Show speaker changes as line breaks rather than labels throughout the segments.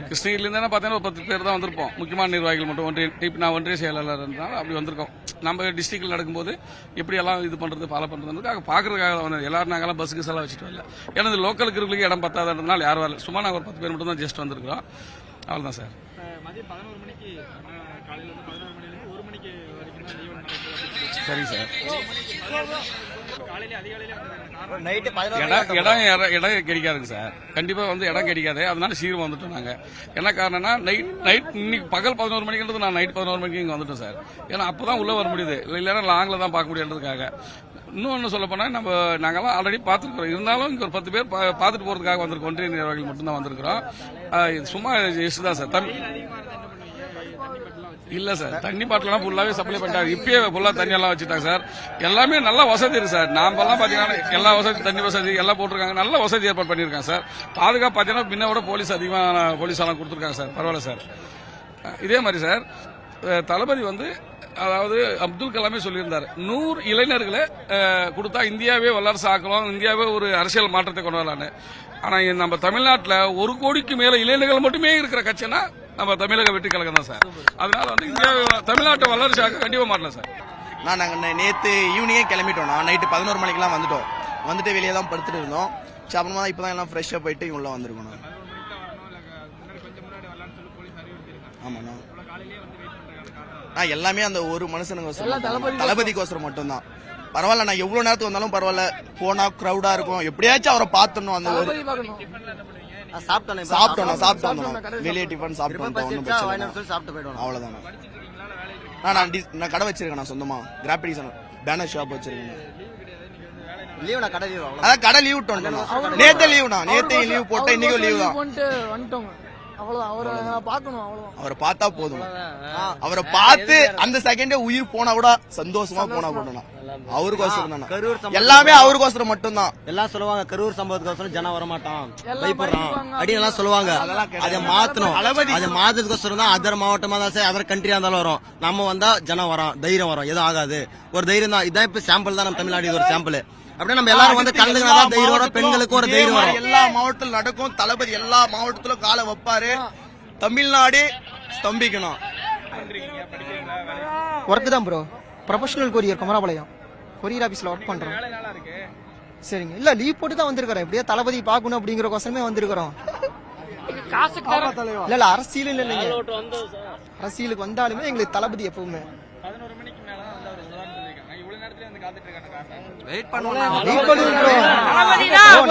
கிருஷ்ணகிரிலேருந்து பார்த்தீங்கன்னா ஒரு 10 பேர் தான் வந்திருப்போம். முக்கியமான நிர்வாகிகள் மட்டும் இப்போ நான் ஒன்றிய செயலாளர் இருந்தாலும் அப்படி வந்திருக்கோம். நம்ம டிஸ்ட்ரிக்டில் நடக்கும்போது எப்படி எல்லாம் இது பண்ணுறது ஃபாலோ பண்ணுறதுக்காக பார்க்கறதுக்காக வந்து எல்லாரும் நாங்கள்லாம் பஸ்ஸுக்கு செலவு வச்சுட்டு வரல. ஏன்னா இந்த லோக்கலுக்கு இருக்கிறவங்களுக்கு இடம் பத்தாததுனால யாரும் வரல. சும்மா நாங்கள் ஒரு 10 பேர் மட்டும் தான் ஜஸ்ட் வந்திருக்கிறோம். அவ்வளோதான் சார்.
மதியம் 11 மணிக்கு காலையில் 11 மணிலேருந்து 1 மணிக்கு வரைக்கும் தான் லீவ் நடக்குது.
சரி சார்.
காலையிலே அதிகாலையிலே
இடம் கிடைக்காதுங்க சார். கண்டிப்பா வந்து இடம் கிடைக்காது. அதனால சீக்கிரம் வந்துட்டோம் நாங்க. என்ன காரணம்னா நைட் இன்னைக்கு பகல் 11 மணிக்கு நான் நைட் 11 மணிக்கு இங்க வந்துட்டோம் சார். ஏன்னா அப்பதான் உள்ள வர முடியுது, இல்லைன்னா லாங்ல தான் பார்க்க முடியுன்றதுக்காக. இன்னொன்னு சொல்ல போனா நாங்கெல்லாம் ஆல்ரெடி பார்த்துருக்கோம். இருந்தாலும் இங்க ஒரு 10 பேர் பார்த்துட்டு போறதுக்காக வந்திருக்கோம். ஒன்றிய நிர்வாகிகள் மட்டும்தான் வந்திருக்கிறோம். சும்மா தான் சார். இல்ல சார், தண்ணி பாட்டிலாம் ஃபுல்லாவே சப்ளை பண்ணிட்டாங்க. இப்பயே ஃபுல்லா தண்ணி எல்லாம் வச்சுட்டாங்க சார். எல்லாமே நல்ல வசதி இருக்கு சார். நாமெல்லாம் பாத்தீங்கன்னா எல்லா வசதி, தண்ணி வசதி எல்லாம் போட்டிருக்காங்க. நல்ல வசதி ஏற்பாடு பண்ணிருக்காங்க சார். பாதுகாப்பு பாத்தீங்கன்னா பின்னோட போலீஸ் அதிகமான போலீஸ் எல்லாம் கொடுத்துருக்காங்க சார். பரவாயில்ல சார். இதே மாதிரி சார் தளபதி வந்து அதாவது அப்துல் கலாமே சொல்லியிருந்தார், 100 இளைஞர்களை கொடுத்தா இந்தியாவே வல்லரசு ஆக்கலாம், இந்தியாவே ஒரு அரசியல் மாற்றத்தை கொண்டு வரலான்னு. ஆனா நம்ம தமிழ்நாட்டில் 1 கோடிக்கு மேல இளைஞர்கள் மட்டுமே இருக்கிற கட்சினா நம்ம தமிழக வெற்றி கழகம் தான் சார். அதனால வந்து இந்தியாவை தமிழ்நாட்டை வல்லரசு ஆக்க கண்டிப்பா மாட்டலாம் சார்.
நாங்கள் நேற்று ஈவினிங்கே கிளம்பிட்டோம். நைட்டு 11 மணிக்கெல்லாம் வந்துட்டோம். வந்துட்டு வெளியே தான் படுத்துட்டு இருந்தோம். அப்புறமா இப்போ தான் எல்லாம் ஃப்ரெஷ்ஷாக போயிட்டு உள்ள வந்திருக்கணும். ஆமாண்ணா, எல்லாமே அந்த ஒரு மனுஷனுக்கு தளபதிக்கோசரம் மட்டும்தான். பரவாயில்ல, நான் எவ்வளவு நேரத்துக்கு வந்தாலும் பரவாயில்ல. போனா கிரௌடா இருக்கும், எப்படியாச்சும் அவரை பார்த்தணும். அந்த ஒரு சாப்பிட்டோம் வெளியே டிஃபன் சாப்பிட்டோம், அவ்வளவுதான். நான் கடை வச்சிருக்கேன். நான் சொந்தமா கிராஃபிக் பேனர் ஷாப் வச்சிருக்கேன். அதான் கடை லீவ் விட்டோம். நேத்து லீவ் போட்டேன், இன்னைக்கும் லீவ் தான். அவரை பார்த்தா போதும். அவரை பார்த்து அந்த செகண்டே உயிர் போனா கூட சந்தோஷமா போனா போடணும். அவருக்கோசரம் தானே, எல்லாமே அவருக்கோசரம் மட்டும்தான்.
எல்லாம் சொல்லுவாங்க கரூர் சம்பவத்துக்கோசரம் ஜனம் வரமாட்டான், பயப்படுறான் அப்படின்னு எல்லாம் சொல்லுவாங்க. அதை மாத்தணும். அதை மாத்ததுக்கோசரம் தான் அதர் மாவட்டமா தான் சரி, அதர் கண்ட்ரியா இருந்தாலும் வரும். நம்ம வந்தா ஜனம் வரும், தைரியம் வரும், எதுவும் ஆகாது. ஒரு தைரியம் தான். இதான் இப்ப சாம்பிள் தான். நம்ம தமிழ்நாடு ஒரு சாம்பிள். அப்படியே நம்ம எல்லாரும் வந்து கலந்துதான் தைரியம் வரும். பெண்களுக்கு ஒரு தைரியம் வரும்.
எல்லா மாவட்டத்திலும் நடக்கும். தளபதி எல்லா மாவட்டத்திலும் காலை வைப்பாரு. தமிழ்நாடு ஸ்தம்பிக்கணும்.
ஒர்க் தான் bro. Professional courier, Kumarapalayam courier ஆபீஸ்ல ஒர்க் பண்றோம். சரிங்க. இல்ல லீவ் போட்டு தான் வந்திருக்கிறோம். எப்படியா தளபதி பாக்கணும் அப்படிங்கிற கோசமே வந்திருக்கிறோம். இல்ல அரசியல் இல்லைங்க. அரசியலுக்கு வந்தாலுமே எங்களுக்கு தளபதி எப்பவுமே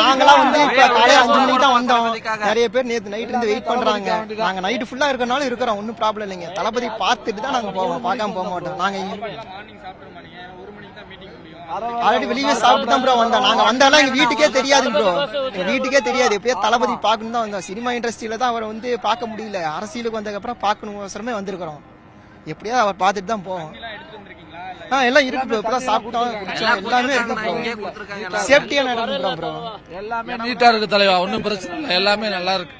நாங்கெல்லாம் வந்து இப்ப காலையில 5 மணிக்கு தான் வந்தோம். நிறைய பேர் நேத்து நைட் இருந்து வெயிட் பண்றாங்க. நாங்க நைட் ஃபுல்லா இருக்கனால இருக்கிறோம். ஒன்னும் ப்ராப்ளம் இல்லைங்க. தளபதி பார்த்துட்டு தான் நாங்க போவோம், பார்க்காம போக மாட்டோம். நாங்க ஆல்ரெடி வெளியே சாப்பிட்டு தான் ப்ரோ வந்தோம். நாங்க வந்தாலும் எங்க வீட்டுக்கே தெரியாது ப்ரோ. எங்க வீட்டுக்கே தெரியாது. எப்படியா தளபதி பாக்கணும் தான் வந்தோம். சினிமா இண்டஸ்ட்ரியில தான் அவரை வந்து பார்க்க முடியல. அரசியலுக்கு வந்ததுக்கு அப்புறம் பாக்கணும் அவசரமே வந்திருக்கிறோம். எப்படியா அவர் பார்த்துட்டு தான் போவோம். எல்லாம் இருக்கு ப்ரோ. இப்பதான் சாப்பிட்டோம், குடிச்சோம், எல்லாமே இருக்கு ப்ரோ. சேஃப்டியா நடக்கும் ப்ரோ.
எல்லாமே நீட்டா இருக்கு தலைவா, ஒன்னும் பிரச்சனை இல்லை. எல்லாமே நல்லா இருக்கு.